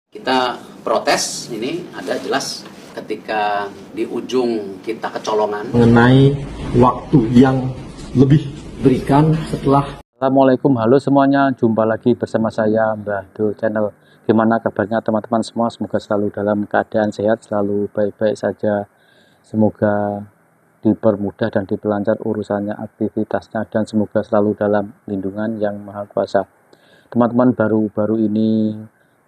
Kita protes ini ada jelas ketika di ujung kita kecolongan mengenai waktu yang lebih berikan setelah. Assalamualaikum, halo semuanya, jumpa lagi bersama saya Mbah Do Channel. Gimana kabarnya teman-teman semua? Semoga selalu dalam keadaan sehat, selalu baik-baik saja. Semoga dipermudah dan diperlancar urusannya, aktivitasnya, dan semoga selalu dalam lindungan yang Maha Kuasa. Teman-teman, baru-baru ini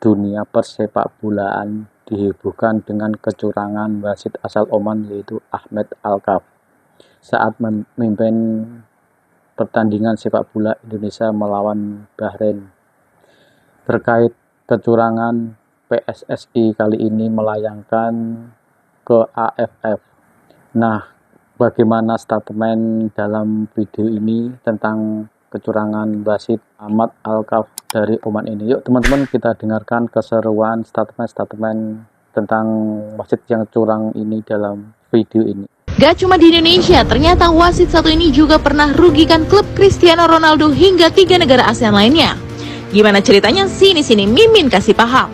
dunia persepak bolaan dihebohkan dengan kecurangan wasit asal Oman yaitu Ahmed Alkaf saat memimpin pertandingan sepak bola Indonesia melawan Bahrain. Terkait kecurangan, PSSI kali ini melayangkan ke AFF. Nah, bagaimana statement dalam video ini tentang kecurangan wasit Ahmad Alkaf dari Oman ini? Yuk teman-teman, kita dengarkan keseruan statement tentang wasit yang curang ini dalam video ini. Gak cuma di Indonesia, ternyata wasit satu ini juga pernah rugikan klub Cristiano Ronaldo hingga 3 negara ASEAN lainnya. Gimana ceritanya? Sini Mimin kasih paham.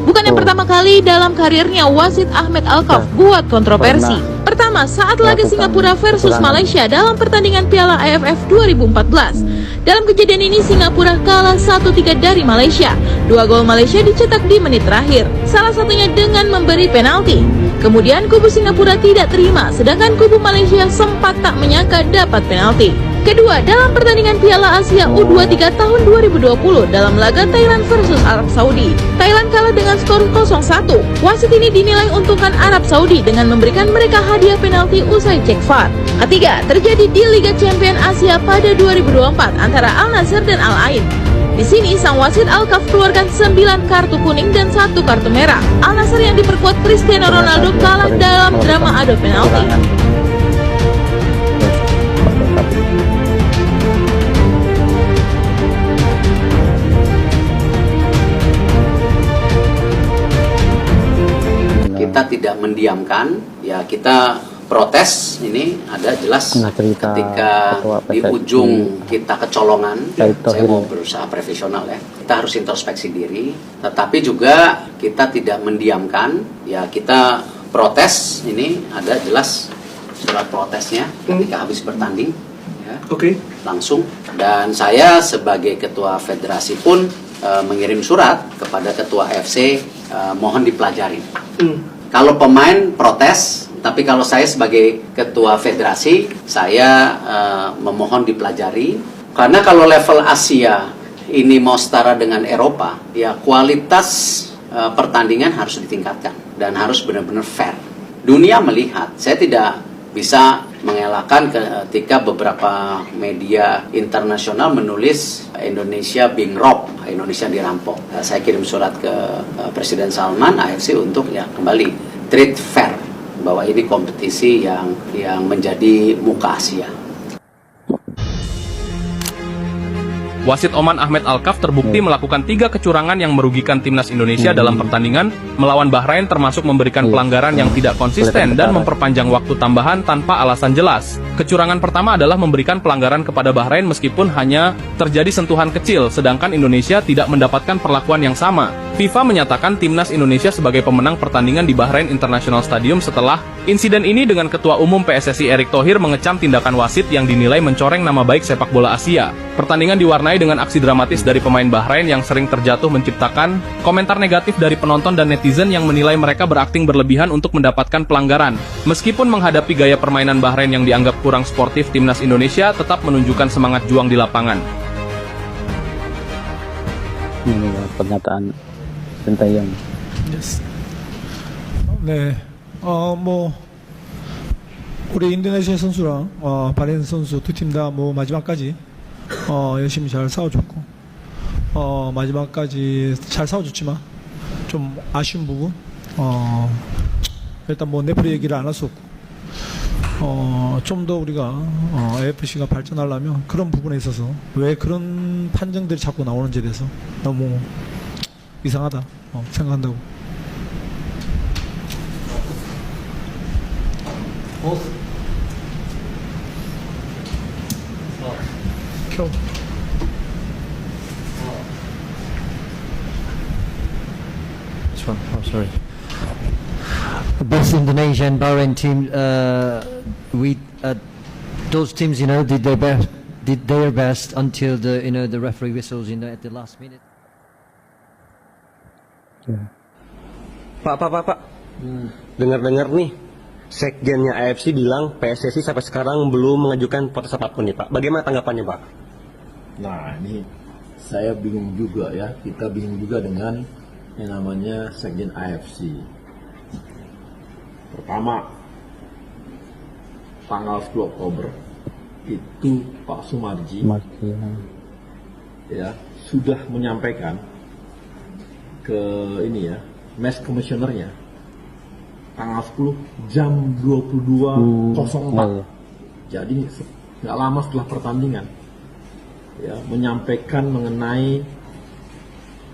Bukan yang pertama kali dalam karirnya wasit Ahmed Alkaf buat kontroversi. Pertama, saat laga Singapura versus Malaysia dalam pertandingan Piala AFF 2014. Dalam kejadian ini Singapura kalah 1-3 dari Malaysia. 2 gol Malaysia dicetak di menit terakhir, salah satunya dengan memberi penalti. Kemudian kubu Singapura tidak terima, sedangkan kubu Malaysia sempat tak menyangka dapat penalti. Kedua, dalam pertandingan Piala Asia U23 tahun 2020 dalam laga Thailand versus Arab Saudi, Thailand kalah dengan skor 0-1. Wasit ini dinilai untungkan Arab Saudi dengan memberikan mereka hadiah penalti usai cek VAR. Ketiga, terjadi di Liga Champion Asia pada 2024 antara Al Nassr dan Al Ain. Di sini sang wasit Alkaf keluarkan 9 kartu kuning dan 1 kartu merah. Al Nassr yang diperkuat Cristiano Ronaldo kalah dalam drama adu penalti. kita tidak mendiamkan, ya kita protes ini ada jelas ketika di ujung kita kecolongan. Saya mau berusaha profesional ya, kita harus introspeksi diri, tetapi juga kita tidak mendiamkan, ya kita protes ini ada jelas surat protesnya ketika habis bertanding ya, langsung. Dan saya sebagai ketua federasi pun mengirim surat kepada ketua AFC, mohon dipelajari. Kalau pemain protes, tapi kalau saya sebagai ketua federasi, saya memohon dipelajari. Karena kalau level Asia ini mau setara dengan Eropa, ya kualitas pertandingan harus ditingkatkan dan harus benar-benar fair. Dunia melihat, saya tidak bisa mengelakkan ketika beberapa media internasional menulis Indonesia being robbed, Indonesia dirampok. Saya kirim surat ke Presiden Salman, AFC untuk ya kembali treat fair, bahwa ini kompetisi yang menjadi muka Asia. Wasit Oman Ahmed Alkaf terbukti melakukan 3 kecurangan yang merugikan timnas Indonesia dalam pertandingan melawan Bahrain, termasuk memberikan pelanggaran yang tidak konsisten dan memperpanjang waktu tambahan tanpa alasan jelas. Kecurangan pertama adalah memberikan pelanggaran kepada Bahrain meskipun hanya terjadi sentuhan kecil, sedangkan Indonesia tidak mendapatkan perlakuan yang sama. FIFA menyatakan timnas Indonesia sebagai pemenang pertandingan di Bahrain International Stadium setelah insiden ini dengan Ketua Umum PSSI Erick Thohir mengecam tindakan wasit yang dinilai mencoreng nama baik sepak bola Asia. Pertandingan diwarnai dengan aksi dramatis dari pemain Bahrain yang sering terjatuh, menciptakan komentar negatif dari penonton dan netizen yang menilai mereka berakting berlebihan untuk mendapatkan pelanggaran. Meskipun menghadapi gaya permainan Bahrain yang dianggap kurang sportif, timnas Indonesia tetap menunjukkan semangat juang di lapangan. Ini pernyataan Sintayong. Yes. 네, 우리 인도네시아 선수랑 바레인 선수 두 팀 다 마지막까지 열심히 잘 싸워줬고 마지막까지 잘 싸워줬지만 좀 아쉬운 부분 일단 레프리 얘기를 안 할 수 없고 좀 더 우리가 AFC가 발전하려면 그런 부분에 있어서 왜 그런 판정들이 자꾸 나오는지에 대해서 너무 이상하다 생각한다고. 켜. Which one? Oh, sorry. Both Indonesia and Bahrain team, those teams, did their best until the referee whistles, at the last minute. Pak. Dengar-dengar nih, sekjennya AFC bilang PSSI sampai sekarang belum mengajukan protes apapun nih Pak. Bagaimana tanggapannya Pak? Nah, ini saya bingung juga ya. Kita bingung juga dengan yang namanya sekjen AFC. Pertama, tanggal 10 Oktober itu Pak Sumarji ya sudah menyampaikan ke Match Commissioner-nya tanggal 10 jam 22.04. Jadi nggak lama setelah pertandingan ya, menyampaikan mengenai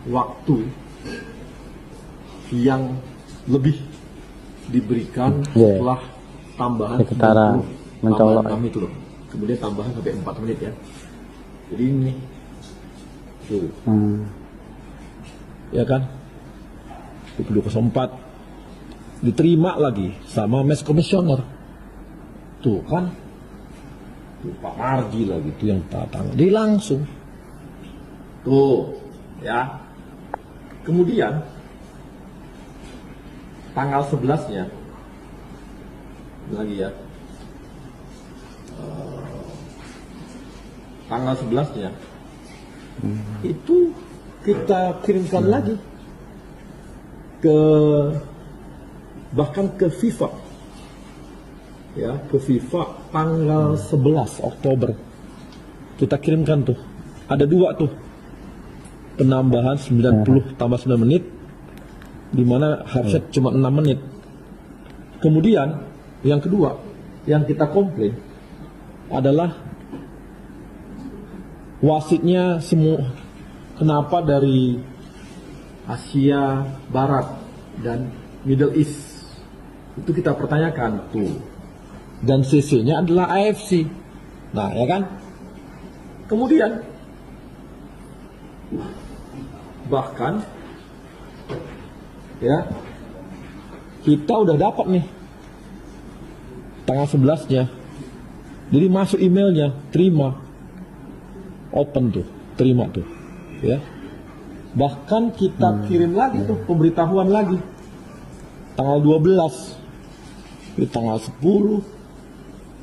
waktu yang lebih diberikan setelah tambahan tambahan kami itu loh. Kemudian tambahan sampai 4 menit ya. Jadi ini tuh. Ya kan? 22.04 diterima lagi sama Match Commissioner. Tuh kan? Tuh Pak Marji lagi tuh yang tanda tangan. Dia langsung. Tuh, ya. Kemudian tanggal 11-nya lagi ya. Tanggal 11-nya itu kita kirimkan lagi bahkan ke FIFA ya, ke FIFA tanggal 11 Oktober kita kirimkan tuh, ada 2 tuh penambahan 90 tambah 9 menit dimana harusnya cuma 6 menit. Kemudian yang kedua yang kita komplain adalah wasitnya semua, kenapa dari Asia Barat dan Middle East itu kita pertanyakan tuh, dan CC-nya adalah AFC. Nah ya kan, kemudian bahkan ya kita udah dapat nih tanggal 11-nya, jadi masuk emailnya, terima, open tuh, terima tuh ya. Bahkan kita kirim lagi tuh pemberitahuan lagi tanggal 12, di tanggal 10,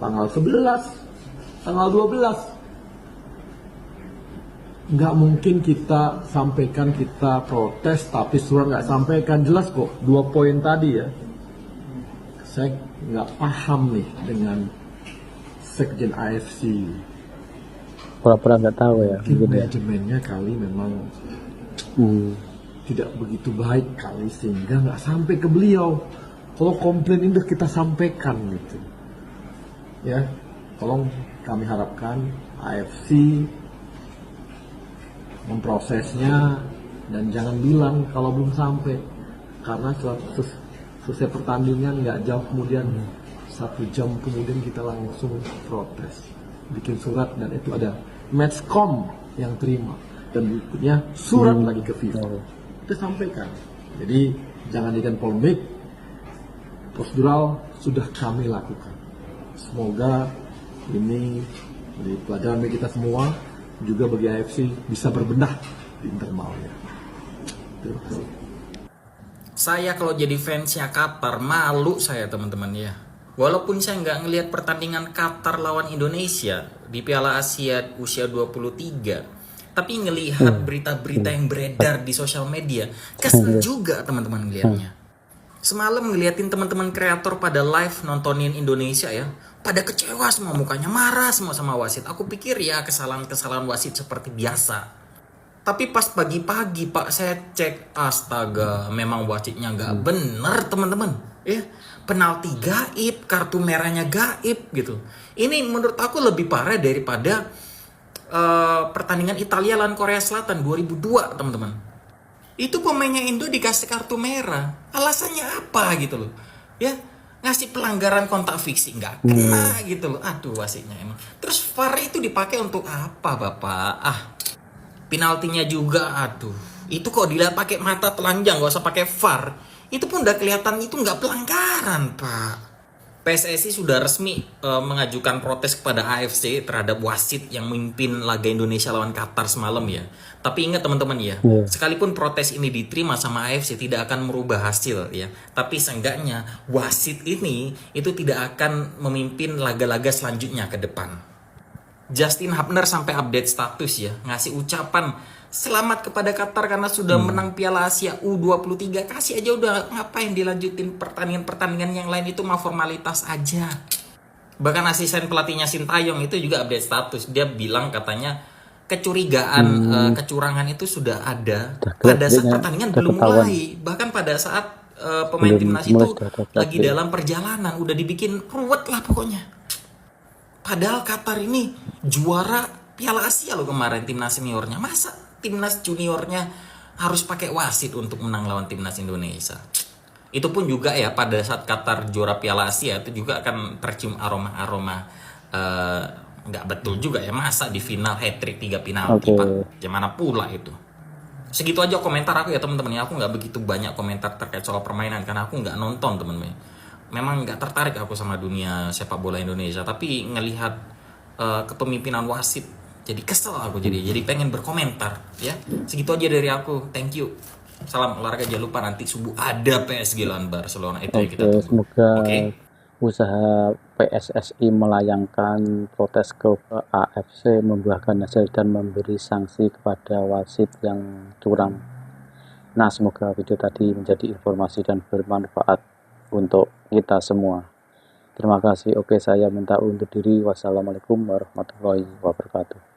tanggal 11, tanggal 12. Nggak mungkin kita sampaikan kita protes tapi surat nggak sampaikan. Jelas kok 2 poin tadi ya. Saya nggak paham nih dengan sekjen AFC. Pura-pura nggak tahu ya. Mungkin manajemennya kali memang tidak begitu baik kali sehingga nggak sampai ke beliau. Kalau komplain itu kita sampaikan gitu ya. Tolong kami harapkan AFC memprosesnya dan jangan bilang kalau belum sampai, karena selesai pertandingan nggak jauh kemudian 1 jam kemudian kita langsung protes, bikin surat, dan itu ada Matchcom yang terima dan berikutnya surat lagi ke FIFA. Kita sampaikan. Jadi jangan jadikan polemik. Prosedural sudah kami lakukan. Semoga ini menjadi pelajaran bagi kita semua, juga bagi AFC bisa berbenah di internalnya. Terima kasih. Saya kalau jadi fansnya Qatar malu saya teman-teman ya. Walaupun saya nggak ngelihat pertandingan Qatar lawan Indonesia di Piala Asia usia 23. Tapi ngelihat berita-berita yang beredar di sosial media, kesel juga teman-teman ngelihatnya. Semalam ngeliatin teman-teman kreator pada live nontonin Indonesia ya, pada kecewa semua, mukanya marah semua sama wasit. Aku pikir ya kesalahan-kesalahan wasit seperti biasa. Tapi pas pagi-pagi Pak saya cek, astaga, memang wasitnya nggak bener teman-teman. Ya, penalti gaib, kartu merahnya gaib gitu. Ini menurut aku lebih parah daripada pertandingan Italia lawan Korea Selatan 2002 teman-teman. Itu pemainnya Indo dikasih kartu merah, alasannya apa gitu loh ya, ngasih pelanggaran kontak fisik nggak kena gitu loh. Aduh wasitnya emang. Terus VAR itu dipakai untuk apa Bapak? Penaltinya juga aduh Itu kok dilihat pakai mata telanjang, gak usah pakai VAR, itu pun udah kelihatan itu nggak pelanggaran, Pak. PSSI sudah resmi mengajukan protes kepada AFC terhadap wasit yang memimpin laga Indonesia lawan Qatar semalam ya. Tapi ingat teman-teman ya, sekalipun protes ini diterima sama AFC tidak akan merubah hasil ya. Tapi seenggaknya wasit ini itu tidak akan memimpin laga-laga selanjutnya ke depan. Justin Hubner sampai update status ya, ngasih ucapan selamat kepada Qatar karena sudah menang Piala Asia U23. Kasih aja udah, ngapain dilanjutin pertandingan-pertandingan yang lain, itu mah formalitas aja. Bahkan asisten pelatihnya Sintayong itu juga update status. Dia bilang katanya kecurigaan kecurangan itu sudah ada pada saat pertandingan belum mulai. Bahkan pada saat pemain timnas itu lagi dalam perjalanan udah dibikin ruwet lah pokoknya. Padahal Qatar ini juara Piala Asia loh kemarin timnas seniornya. Masa timnas juniornya harus pakai wasit untuk menang lawan timnas Indonesia? Itu pun juga ya pada saat Qatar juara Piala Asia itu juga akan tercium aroma-aroma nggak betul juga ya. Masa di final hat-trick 3 penalti Pak? Gimana pula itu? Segitu aja komentar aku ya teman-teman. Aku nggak begitu banyak komentar terkait soal permainan karena aku nggak nonton teman-teman. Memang nggak tertarik aku sama dunia sepak bola Indonesia. Tapi ngelihat kepemimpinan wasit jadi kesel aku, jadi pengen berkomentar ya. Segitu aja dari aku. Thank you. Salam olahraga, jangan lupa nanti subuh ada PSG lawan Barcelona. Itu yang kita tunggu. Semoga usaha PSSI melayangkan protes ke AFC membuahkan hasil dan memberi sanksi kepada wasit yang curang. Nah, semoga video tadi menjadi informasi dan bermanfaat untuk kita semua. Terima kasih. Oke, saya minta undur diri. Wassalamualaikum warahmatullahi wabarakatuh.